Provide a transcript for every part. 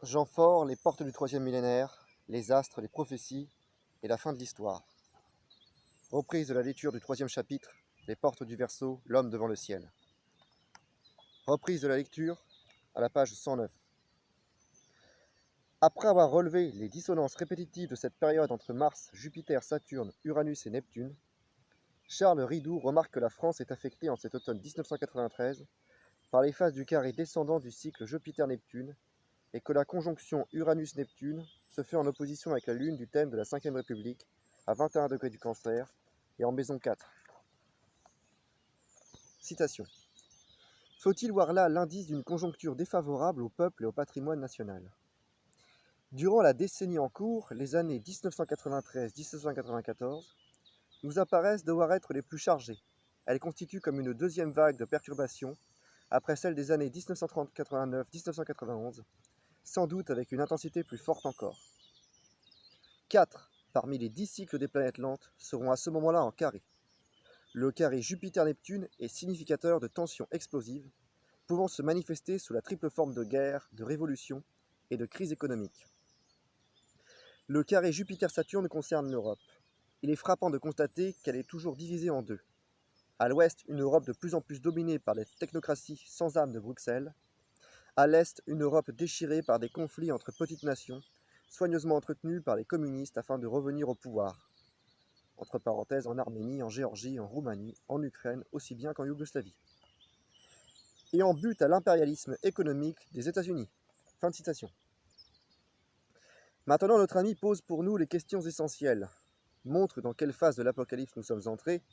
Jean Faure, les portes du troisième millénaire, les astres, les prophéties et la fin de l'histoire. Reprise de la lecture du troisième chapitre, les portes du Verseau, l'homme devant le ciel. Reprise de la lecture à la page 109. Après avoir relevé les dissonances répétitives de cette période entre Mars, Jupiter, Saturne, Uranus et Neptune, Charles Ridoux remarque que la France est affectée en cet automne 1993 par les phases du carré descendant du cycle Jupiter-Neptune et que la conjonction Uranus-Neptune se fait en opposition avec la Lune du thème de la Ve République à 21 degrés du Cancer et en maison 4. Citation. Faut-il voir là l'indice d'une conjoncture défavorable au peuple et au patrimoine national? Durant la décennie en cours, les années 1993-1994, nous apparaissent devoir être les plus chargées. Elles constituent comme une deuxième vague de perturbations après celle des années 1989-1991, sans doute avec une intensité plus forte encore. 4 parmi les 10 cycles des planètes lentes seront à ce moment-là en carré. Le carré Jupiter-Neptune est significateur de tensions explosives, pouvant se manifester sous la triple forme de guerre, de révolution et de crise économique. Le carré Jupiter-Saturne concerne l'Europe. Il est frappant de constater qu'elle est toujours divisée en deux. À l'ouest, une Europe de plus en plus dominée par les technocraties sans âme de Bruxelles. À l'est, une Europe déchirée par des conflits entre petites nations, soigneusement entretenus par les communistes afin de revenir au pouvoir. Entre parenthèses, en Arménie, en Géorgie, en Roumanie, en Ukraine, aussi bien qu'en Yougoslavie. Et en but à l'impérialisme économique des États-Unis. Fin de citation. Maintenant, notre ami pose pour nous les questions essentielles, montre dans quelle phase de l'Apocalypse nous sommes entrés,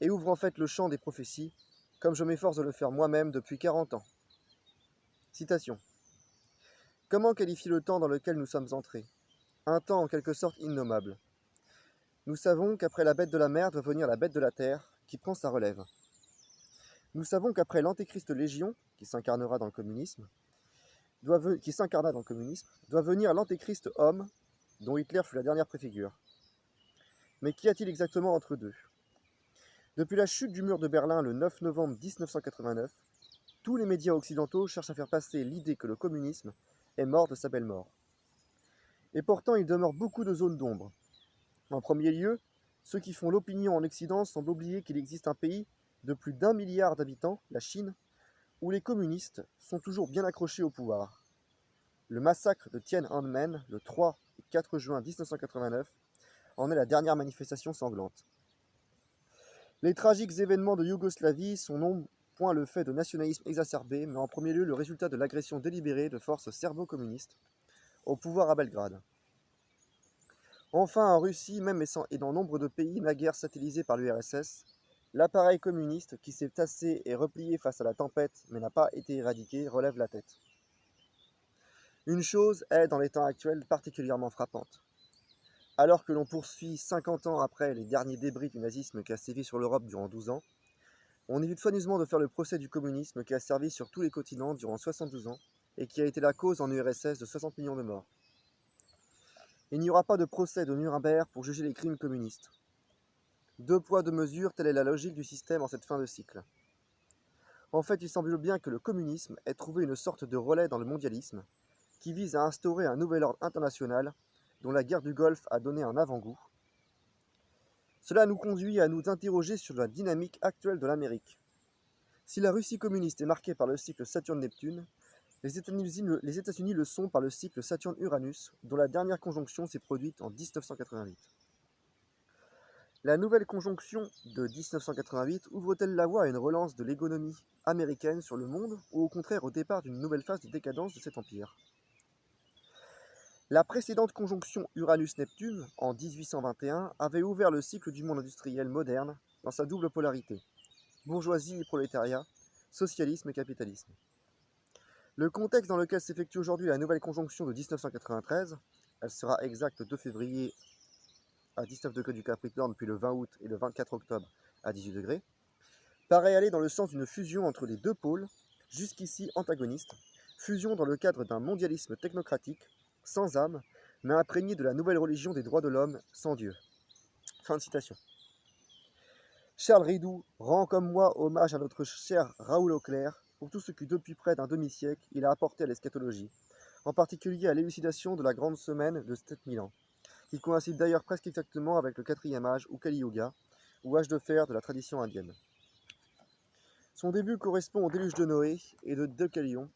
et ouvre en fait le champ des prophéties, comme je m'efforce de le faire moi-même depuis 40 ans. Citation. Comment qualifier le temps dans lequel nous sommes entrés? Un temps en quelque sorte innommable. Nous savons qu'après la bête de la mer doit venir la bête de la terre, qui prend sa relève. Nous savons qu'après l'Antéchrist Légion, qui s'incarna dans le communisme, doit venir l'Antéchrist homme, dont Hitler fut la dernière préfigure. Mais qu'y a-t-il exactement entre deux? Depuis la chute du mur de Berlin le 9 novembre 1989, tous les médias occidentaux cherchent à faire passer l'idée que le communisme est mort de sa belle mort. Et pourtant, il demeure beaucoup de zones d'ombre. En premier lieu, ceux qui font l'opinion en Occident semblent oublier qu'il existe un pays de plus d'1 milliard d'habitants, la Chine, où les communistes sont toujours bien accrochés au pouvoir. Le massacre de Tiananmen, le 3 et 4 juin 1989, en est la dernière manifestation sanglante. Les tragiques événements de Yougoslavie sont non point le fait de nationalisme exacerbé, mais en premier lieu le résultat de l'agression délibérée de forces serbo-communistes au pouvoir à Belgrade. Enfin, en Russie, même et dans nombre de pays naguère satellisés par l'URSS, l'appareil communiste, qui s'est tassé et replié face à la tempête mais n'a pas été éradiqué, relève la tête. Une chose est, dans les temps actuels, particulièrement frappante. Alors que l'on poursuit 50 ans après les derniers débris du nazisme qui a sévi sur l'Europe durant 12 ans, on évite soigneusement de faire le procès du communisme qui a servi sur tous les continents durant 72 ans et qui a été la cause en URSS de 60 millions de morts. Il n'y aura pas de procès de Nuremberg pour juger les crimes communistes. Deux poids, deux mesures, telle est la logique du système en cette fin de cycle. En fait, il semble bien que le communisme ait trouvé une sorte de relais dans le mondialisme, qui vise à instaurer un nouvel ordre international dont la guerre du Golfe a donné un avant-goût. Cela nous conduit à nous interroger sur la dynamique actuelle de l'Amérique. Si la Russie communiste est marquée par le cycle Saturne-Neptune, les États-Unis le sont par le cycle Saturne-Uranus, dont la dernière conjonction s'est produite en 1988. La nouvelle conjonction de 1988 ouvre-t-elle la voie à une relance de l'économie américaine sur le monde, ou au contraire au départ d'une nouvelle phase de décadence de cet empire? La précédente conjonction Uranus-Neptune, en 1821, avait ouvert le cycle du monde industriel moderne dans sa double polarité, bourgeoisie et prolétariat, socialisme et capitalisme. Le contexte dans lequel s'effectue aujourd'hui la nouvelle conjonction de 1993, elle sera exacte le 2 février à 19 degrés du Capricorne, puis le 20 août et le 24 octobre à 18 degrés, paraît aller dans le sens d'une fusion entre les deux pôles, jusqu'ici antagonistes, fusion dans le cadre d'un mondialisme technocratique, sans âme, mais imprégné de la nouvelle religion des droits de l'homme, sans Dieu. Fin de citation. Charles Ridoux rend comme moi hommage à notre cher Raoul Auclair pour tout ce que depuis près d'un demi-siècle il a apporté à l'eschatologie, en particulier à l'élucidation de la grande semaine de 7000 ans, qui coïncide d'ailleurs presque exactement avec le 4e âge ou Kali Yuga, ou âge de fer de la tradition indienne. Son début correspond au déluge de Noé et de Deucalion,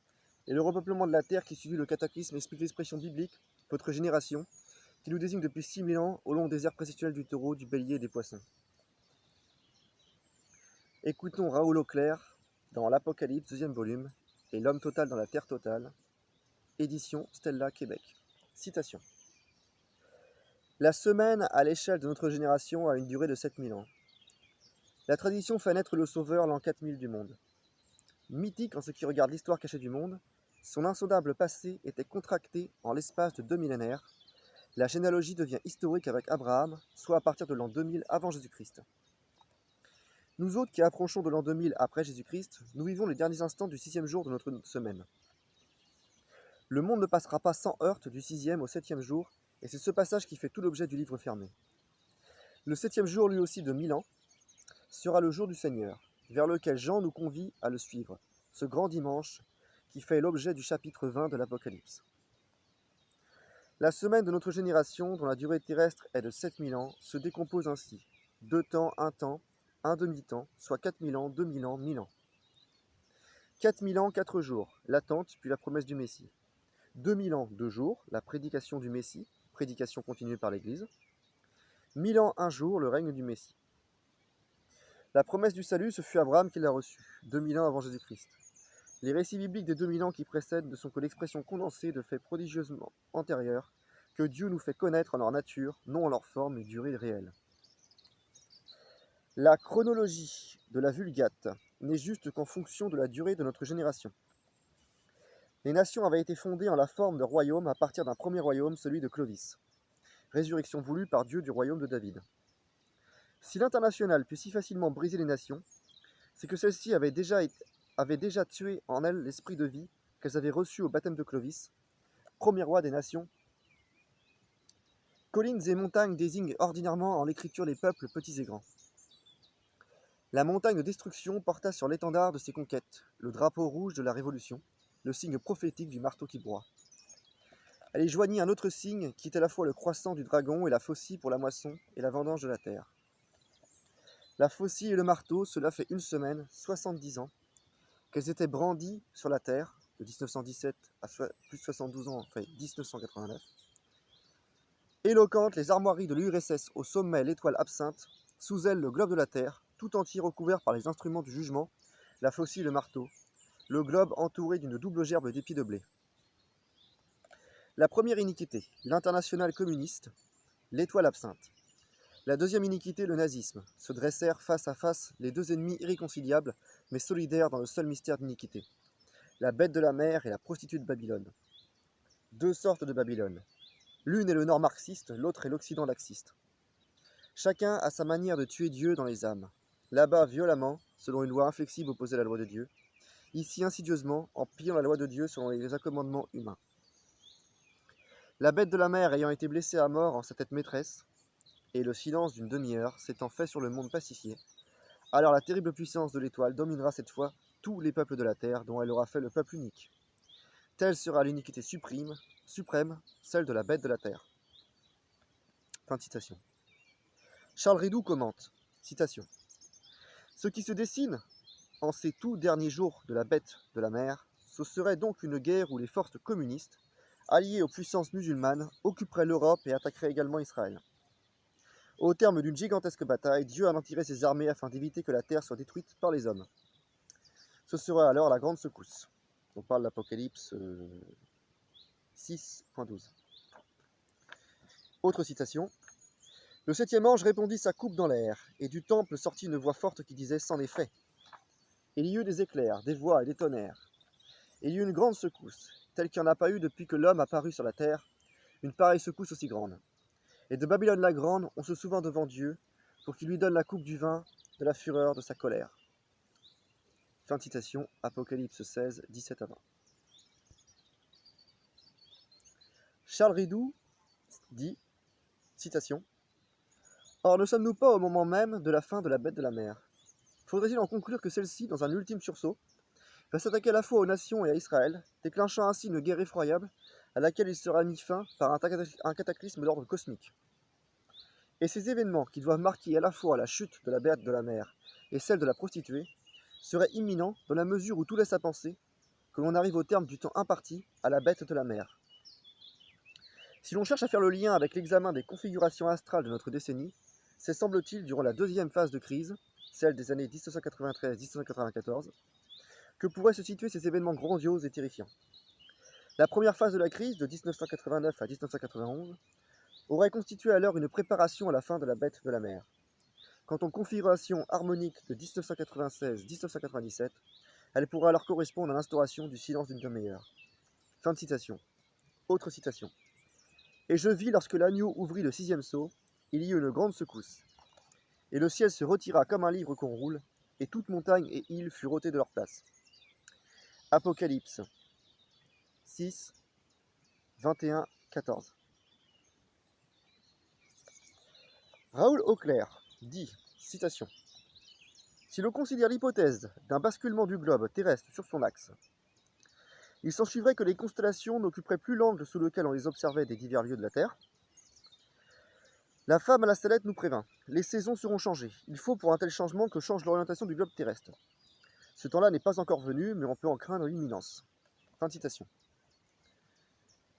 et le repeuplement de la terre qui suivit le cataclysme explique l'expression biblique « votre génération », qui nous désigne depuis 6000 ans au long des ères précituelles du taureau, du bélier et des poissons. Écoutons Raoul Auclair dans l'Apocalypse, 2e volume, et L'homme total dans la terre totale, édition Stella, Québec. Citation. La semaine, à l'échelle de notre génération, a une durée de 7000 ans. La tradition fait naître le Sauveur l'an 4000 du monde. Mythique en ce qui regarde l'histoire cachée du monde, son insondable passé était contracté en l'espace de 2 millénaires. La généalogie devient historique avec Abraham, soit à partir de l'an 2000 avant Jésus-Christ. Nous autres qui approchons de l'an 2000 après Jésus-Christ, nous vivons les derniers instants du 6e jour de notre semaine. Le monde ne passera pas sans heurte du 6e au 7e jour, et c'est ce passage qui fait tout l'objet du livre fermé. Le 7e jour, lui aussi de 1000 ans, sera le jour du Seigneur, vers lequel Jean nous convie à le suivre, ce grand dimanche qui fait l'objet du chapitre 20 de l'Apocalypse. La semaine de notre génération, dont la durée terrestre est de 7000 ans, se décompose ainsi. 2 temps, un demi-temps, soit 4000 ans, 2000 ans, 1000 ans. 4000 ans, 4 jours, l'attente puis la promesse du Messie. 2000 ans, 2 jours, la prédication du Messie, prédication continuée par l'Église. 1000 ans, 1 jour, le règne du Messie. La promesse du salut, ce fut Abraham qui l'a reçue, 2000 ans avant Jésus-Christ. Les récits bibliques des 2000 ans qui précèdent ne sont que l'expression condensée de faits prodigieusement antérieurs que Dieu nous fait connaître en leur nature, non en leur forme et durée réelle. La chronologie de la Vulgate n'est juste qu'en fonction de la durée de notre génération. Les nations avaient été fondées en la forme de royaumes à partir d'un premier royaume, celui de Clovis. Résurrection voulue par Dieu du royaume de David. Si l'international put si facilement briser les nations, c'est que celles-ci avaient déjà tué en elles l'esprit de vie qu'elles avaient reçu au baptême de Clovis, premier roi des nations. Collines et montagnes désignent ordinairement en l'écriture les peuples petits et grands. La montagne de destruction porta sur l'étendard de ses conquêtes le drapeau rouge de la Révolution, le signe prophétique du marteau qui broie. Elle y joignit un autre signe qui est à la fois le croissant du dragon et la faucille pour la moisson et la vendange de la terre. La faucille et le marteau, cela fait une semaine, 70 ans, qu'elles étaient brandies sur la terre, de 1917 à plus de 72 ans, enfin 1989. Éloquentes, les armoiries de l'URSS au sommet l'étoile absinthe, sous elle le globe de la terre, tout entier recouvert par les instruments du jugement, la faucille et le marteau, le globe entouré d'une double gerbe d'épis de blé. La première iniquité, l'internationale communiste, l'étoile absinthe. La deuxième iniquité, le nazisme, se dressèrent face à face les deux ennemis irréconciliables, mais solidaires dans le seul mystère d'iniquité. La bête de la mer et la prostituée de Babylone. Deux sortes de Babylone. L'une est le nord marxiste, l'autre est l'occident laxiste. Chacun a sa manière de tuer Dieu dans les âmes. Là-bas, violemment, selon une loi inflexible opposée à la loi de Dieu. Ici, insidieusement, en pillant la loi de Dieu selon les accommodements humains. La bête de la mer ayant été blessée à mort en sa tête maîtresse, et le silence d'une demi-heure s'étant fait sur le monde pacifié, alors la terrible puissance de l'étoile dominera cette fois tous les peuples de la terre, dont elle aura fait le peuple unique. Telle sera l'uniquité suprême, celle de la bête de la terre. Fin de citation. Charles Ridoux commente, citation. Ce qui se dessine en ces tout derniers jours de la bête de la mer, ce serait donc une guerre où les forces communistes, alliées aux puissances musulmanes, occuperaient l'Europe et attaqueraient également Israël. Au terme d'une gigantesque bataille, Dieu anéantirait ses armées afin d'éviter que la terre soit détruite par les hommes. Ce serait alors la grande secousse. On parle de l'Apocalypse 6.12. Autre citation. Le septième ange répandit sa coupe dans l'air, et du temple sortit une voix forte qui disait « C'en est fait ». Il y eut des éclairs, des voix et des tonnerres. Il y eut une grande secousse, telle qu'il n'y en a pas eu depuis que l'homme apparut sur la terre, une pareille secousse aussi grande. Et de Babylone la grande, on se souvint devant Dieu, pour qu'il lui donne la coupe du vin de la fureur de sa colère. Fin de citation, Apocalypse 16, 17 à 20. Charles Ridoux dit, citation, « Or ne sommes-nous pas au moment même de la fin de la bête de la mer? Faudrait-il en conclure que celle-ci, dans un ultime sursaut, va s'attaquer à la fois aux nations et à Israël, déclenchant ainsi une guerre effroyable à laquelle il sera mis fin par un cataclysme d'ordre cosmique. Et ces événements, qui doivent marquer à la fois la chute de la bête de la mer et celle de la prostituée, seraient imminents dans la mesure où tout laisse à penser que l'on arrive au terme du temps imparti à la bête de la mer. Si l'on cherche à faire le lien avec l'examen des configurations astrales de notre décennie, c'est semble-t-il durant la deuxième phase de crise, celle des années 1993-1994, que pourraient se situer ces événements grandioses et terrifiants. La première phase de la crise, de 1989 à 1991, aurait constitué alors une préparation à la fin de la bête de la mer. Quant aux configurations harmoniques de 1996-1997, elle pourrait alors correspondre à l'instauration du silence d'une demi-heure. Fin de citation. Autre citation. Et je vis lorsque l'agneau ouvrit le sixième sceau, il y eut une grande secousse. Et le ciel se retira comme un livre qu'on roule, et toute montagne et île furent ôtées de leur place. Apocalypse 6, 21, 14. Raoul Auclair dit, citation, « Si l'on considère l'hypothèse d'un basculement du globe terrestre sur son axe, il s'ensuivrait que les constellations n'occuperaient plus l'angle sous lequel on les observait des divers lieux de la Terre. La femme à la sellette nous prévint, les saisons seront changées. Il faut pour un tel changement que change l'orientation du globe terrestre. Ce temps-là n'est pas encore venu, mais on peut en craindre l'imminence. » Fin de citation.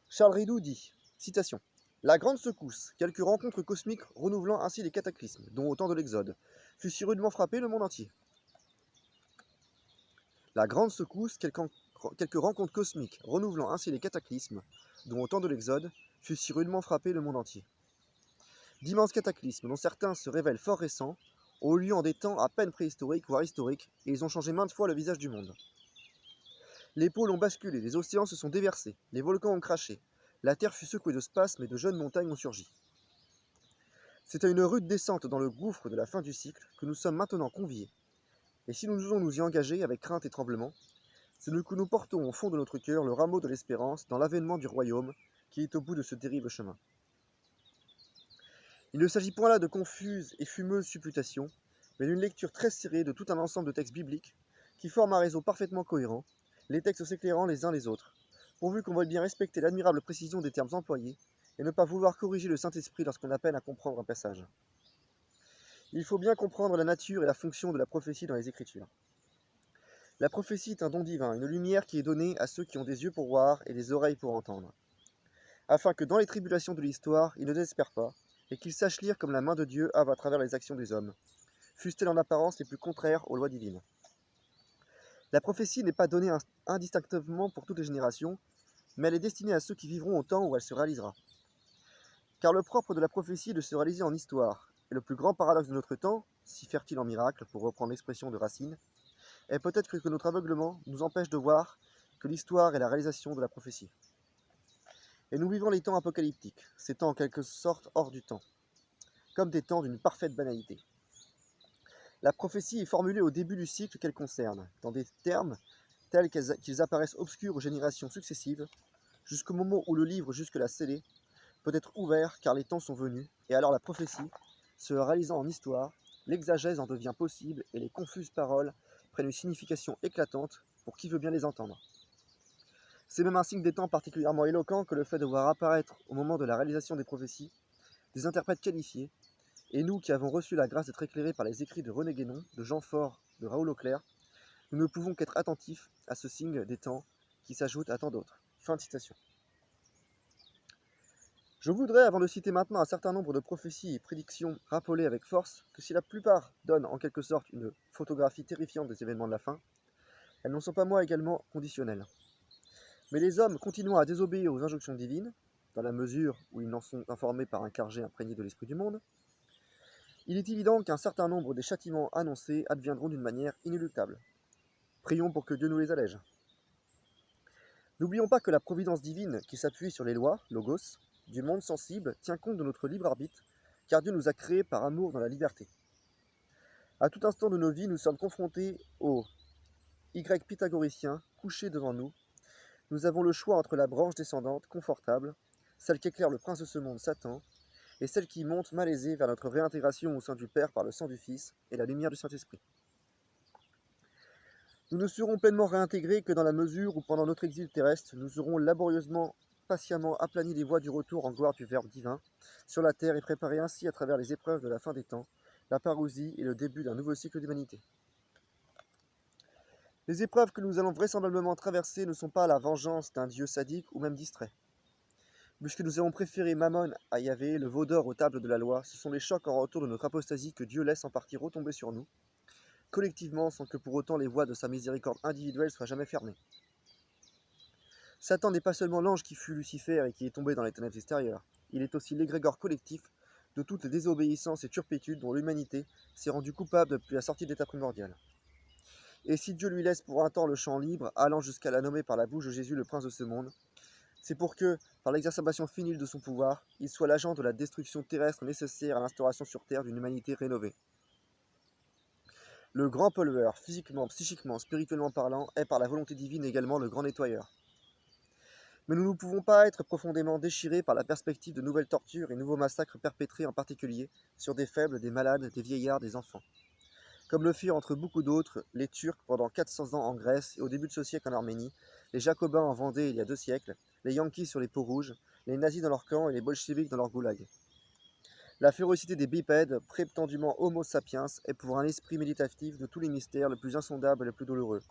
Charles Ridoux dit, citation, « La grande secousse, quelques rencontres cosmiques renouvelant ainsi les cataclysmes, dont au temps de l'Exode, fut si rudement frappé le monde entier. » La grande secousse, quelques rencontres cosmiques renouvelant ainsi les cataclysmes, dont au temps de l'Exode, fut si rudement frappé le monde entier. D'immenses cataclysmes, dont certains se révèlent fort récents, ont eu lieu en des temps à peine préhistoriques, voire historiques, et ils ont changé maintes fois le visage du monde. Les pôles ont basculé, les océans se sont déversés, les volcans ont craché, la terre fut secouée de spasmes et de jeunes montagnes ont surgi. C'est à une rude descente dans le gouffre de la fin du cycle que nous sommes maintenant conviés. Et si nous osons nous y engager avec crainte et tremblement, c'est que nous portons au fond de notre cœur le rameau de l'espérance dans l'avènement du royaume qui est au bout de ce terrible chemin. Il ne s'agit point là de confuses et fumeuses supputations, mais d'une lecture très serrée de tout un ensemble de textes bibliques qui forment un réseau parfaitement cohérent, les textes s'éclairant les uns les autres, pourvu qu'on veuille bien respecter l'admirable précision des termes employés et ne pas vouloir corriger le Saint-Esprit lorsqu'on a peine à comprendre un passage. Il faut bien comprendre la nature et la fonction de la prophétie dans les Écritures. La prophétie est un don divin, une lumière qui est donnée à ceux qui ont des yeux pour voir et des oreilles pour entendre, afin que dans les tribulations de l'histoire, ils ne désespèrent pas, et qu'ils sachent lire comme la main de Dieu œuvre à travers les actions des hommes, fussent-elles en apparence les plus contraires aux lois divines. La prophétie n'est pas donnée indistinctement pour toutes les générations, mais elle est destinée à ceux qui vivront au temps où elle se réalisera. Car le propre de la prophétie est de se réaliser en histoire, et le plus grand paradoxe de notre temps, si fertile en miracles, pour reprendre l'expression de Racine, est peut-être que notre aveuglement nous empêche de voir que l'histoire est la réalisation de la prophétie. Et nous vivons les temps apocalyptiques, ces temps en quelque sorte hors du temps, comme des temps d'une parfaite banalité. La prophétie est formulée au début du cycle qu'elle concerne, dans des termes tels qu'ils apparaissent obscurs aux générations successives, jusqu'au moment où le livre jusque-là scellé peut être ouvert car les temps sont venus, et alors la prophétie, se réalisant en histoire, l'exagèse en devient possible et les confuses paroles prennent une signification éclatante pour qui veut bien les entendre. C'est même un signe des temps particulièrement éloquent que le fait de voir apparaître, au moment de la réalisation des prophéties, des interprètes qualifiés, et nous qui avons reçu la grâce d'être éclairés par les écrits de René Guénon, de Jean Faure, de Raoul Auclair, nous ne pouvons qu'être attentifs à ce signe des temps qui s'ajoute à tant d'autres. Fin de citation. Je voudrais, avant de citer maintenant un certain nombre de prophéties et prédictions, rappeler avec force que si la plupart donnent en quelque sorte une photographie terrifiante des événements de la fin, elles n'en sont pas moins également conditionnelles. Mais les hommes continuant à désobéir aux injonctions divines, dans la mesure où ils n'en sont informés par un clergé imprégné de l'esprit du monde, il est évident qu'un certain nombre des châtiments annoncés adviendront d'une manière inéluctable. Prions pour que Dieu nous les allège. N'oublions pas que la providence divine, qui s'appuie sur les lois, logos, du monde sensible, tient compte de notre libre arbitre, car Dieu nous a créés par amour dans la liberté. À tout instant de nos vies, nous sommes confrontés au Y pythagoricien couché devant nous. Nous avons le choix entre la branche descendante, confortable, celle qu'éclaire le prince de ce monde, Satan, et celle qui monte malaisée vers notre réintégration au sein du Père par le sang du Fils et la lumière du Saint-Esprit. Nous ne serons pleinement réintégrés que dans la mesure où, pendant notre exil terrestre, nous aurons laborieusement, patiemment aplani les voies du retour en gloire du Verbe divin sur la terre et préparé ainsi, à travers les épreuves de la fin des temps, la parousie et le début d'un nouveau cycle d'humanité. Les épreuves que nous allons vraisemblablement traverser ne sont pas la vengeance d'un Dieu sadique ou même distrait. Puisque nous avons préféré Mammon à Yahvé, le veau d'or aux tables de la loi, ce sont les chocs en retour de notre apostasie que Dieu laisse en partie retomber sur nous, collectivement, sans que pour autant les voies de sa miséricorde individuelle soient jamais fermées. Satan n'est pas seulement l'ange qui fut Lucifer et qui est tombé dans les ténèbres extérieures, il est aussi l'égrégore collectif de toutes les désobéissances et turpitudes dont l'humanité s'est rendue coupable depuis la sortie de l'état primordial. Et si Dieu lui laisse pour un temps le champ libre, allant jusqu'à la nommer par la bouche de Jésus le prince de ce monde, c'est pour que, par l'exacerbation finie de son pouvoir, il soit l'agent de la destruction terrestre nécessaire à l'instauration sur Terre d'une humanité rénovée. Le grand pollueur, physiquement, psychiquement, spirituellement parlant, est par la volonté divine également le grand nettoyeur. Mais nous ne pouvons pas être profondément déchirés par la perspective de nouvelles tortures et nouveaux massacres perpétrés en particulier sur des faibles, des malades, des vieillards, des enfants. Comme le firent entre beaucoup d'autres les Turcs pendant 400 ans en Grèce et au début de ce siècle en Arménie, les Jacobins en Vendée il y a 2 siècles, les Yankees sur les peaux rouges, les nazis dans leur camp et les bolcheviks dans leur goulag. La férocité des bipèdes, prétendument homo sapiens, est pour un esprit méditatif de tous les mystères le plus insondable et le plus douloureux,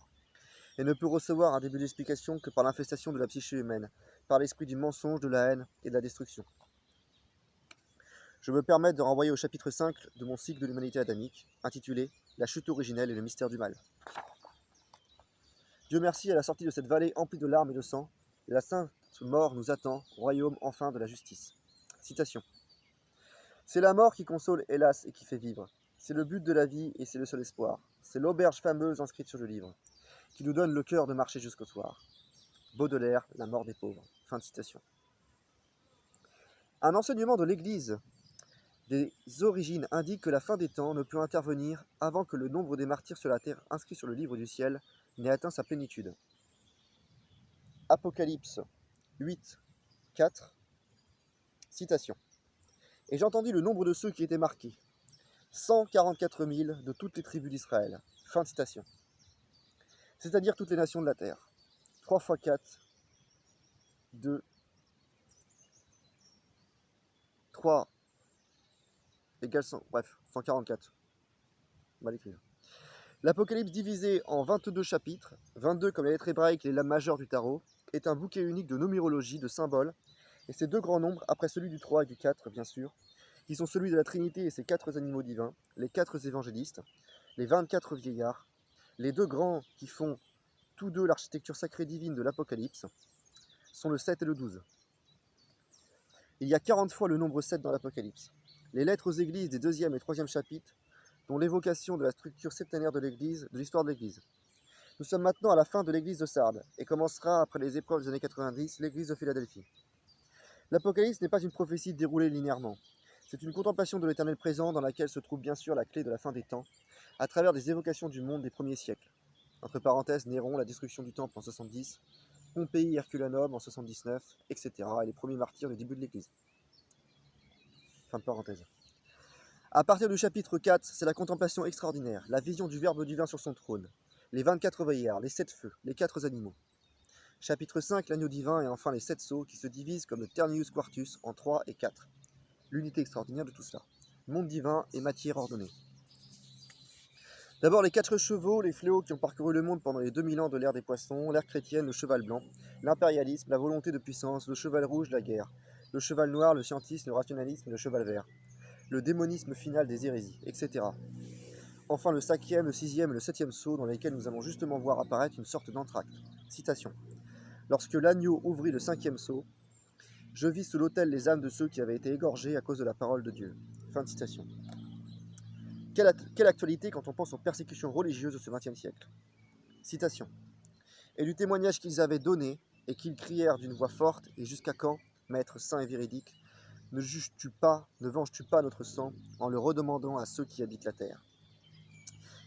et ne peut recevoir un début d'explication que par l'infestation de la psyché humaine, par l'esprit du mensonge, de la haine et de la destruction. Je me permets de renvoyer au chapitre 5 de mon cycle de l'humanité adamique, intitulé « La chute originelle et le mystère du mal ». Dieu merci, à la sortie de cette vallée emplie de larmes et de sang, la sainte mort nous attend, royaume enfin de la justice. Citation. C'est la mort qui console, hélas, et qui fait vivre. C'est le but de la vie et c'est le seul espoir. C'est l'auberge fameuse inscrite sur le livre, qui nous donne le cœur de marcher jusqu'au soir. Baudelaire, La mort des pauvres. Fin de citation. Un enseignement de l'Église des origines indique que la fin des temps ne peut intervenir avant que le nombre des martyrs sur la terre inscrits sur le livre du ciel n'ait atteint sa plénitude. Apocalypse 8, 4, citation. Et j'entendis le nombre de ceux qui étaient marqués, 144 000 de toutes les tribus d'Israël. Fin de citation. C'est-à-dire toutes les nations de la terre. 3 x 4, 2, 3 égale 100, bref, 144. Mal écrit. L'Apocalypse divisé en 22 chapitres, 22 comme les lettres hébraïques et les lames majeures du tarot, est un bouquet unique de numérologie, de symboles, et ces deux grands nombres, après celui du 3 et du 4, bien sûr, qui sont celui de la Trinité et ses 4 animaux divins, les 4 évangélistes, les 24 vieillards, les deux grands qui font tous deux l'architecture sacrée divine de l'Apocalypse, sont le 7 et le 12. Il y a 40 fois le nombre 7 dans l'Apocalypse. Les lettres aux églises des 2e et 3e chapitres, dont l'évocation de la structure septénaire de l'Église, de l'histoire de l'Église. Nous sommes maintenant à la fin de l'Église de Sardes, et commencera, après les épreuves des années 90, l'Église de Philadelphie. L'Apocalypse n'est pas une prophétie déroulée linéairement. C'est une contemplation de l'éternel présent dans laquelle se trouve bien sûr la clé de la fin des temps, à travers des évocations du monde des premiers siècles. Entre parenthèses, Néron, la destruction du temple en 70, Pompéi, Herculanum en 79, etc. et les premiers martyrs du début de l'Église. Fin de parenthèse. À partir du chapitre 4, c'est la contemplation extraordinaire, la vision du Verbe divin sur son trône, les 24 veillards, les 7 feux, les 4 animaux. Chapitre 5, l'agneau divin et enfin les 7 sceaux qui se divisent comme le Ternius Quartus en 3 et 4. L'unité extraordinaire de tout cela. Monde divin et matière ordonnée. D'abord les 4 chevaux, les fléaux qui ont parcouru le monde pendant les 2000 ans de l'ère des poissons, l'ère chrétienne, le cheval blanc, l'impérialisme, la volonté de puissance, le cheval rouge, la guerre, le cheval noir, le scientisme, le rationalisme et le cheval vert, le démonisme final des hérésies, etc. Enfin le 5e, le 6e et le 7e sceau dans lesquels nous allons justement voir apparaître une sorte d'entracte. Citation. Lorsque l'agneau ouvrit le 5e sceau, je vis sous l'autel les âmes de ceux qui avaient été égorgés à cause de la parole de Dieu. Fin de citation. Quelle actualité quand on pense aux persécutions religieuses de ce XXe siècle. Citation. Et du témoignage qu'ils avaient donné, et qu'ils crièrent d'une voix forte, et jusqu'à quand, maître saint et véridique, ne juges-tu pas, ne venges-tu pas notre sang, en le redemandant à ceux qui habitent la terre.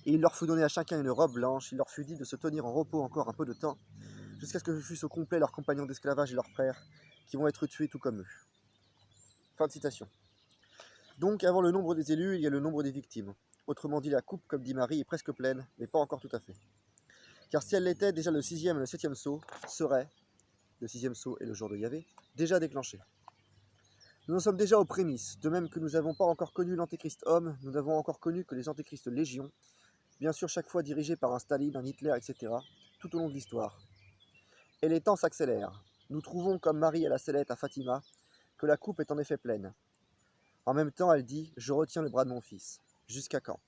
Et il leur fut donné à chacun une robe blanche, il leur fut dit de se tenir en repos encore un peu de temps, jusqu'à ce que fussent au complet leurs compagnons d'esclavage et leurs frères, qui vont être tués tout comme eux. Fin de citation. Donc, avant le nombre des élus, il y a le nombre des victimes. Autrement dit, la coupe, comme dit Marie, est presque pleine, mais pas encore tout à fait. Car si elle l'était, déjà le 6e et le 7e sceau seraient, le 6e sceau et le jour de Yahvé, déjà déclenchés. Nous en sommes déjà aux prémices, de même que nous n'avons pas encore connu l'antéchrist homme, nous n'avons encore connu que les antéchrists légions, bien sûr chaque fois dirigés par un Staline, un Hitler, etc., tout au long de l'histoire. Et les temps s'accélèrent. Nous trouvons, comme Marie à la sellette à Fatima, que la coupe est en effet pleine. En même temps, elle dit « Je retiens le bras de mon fils ». Jusqu'à quand ?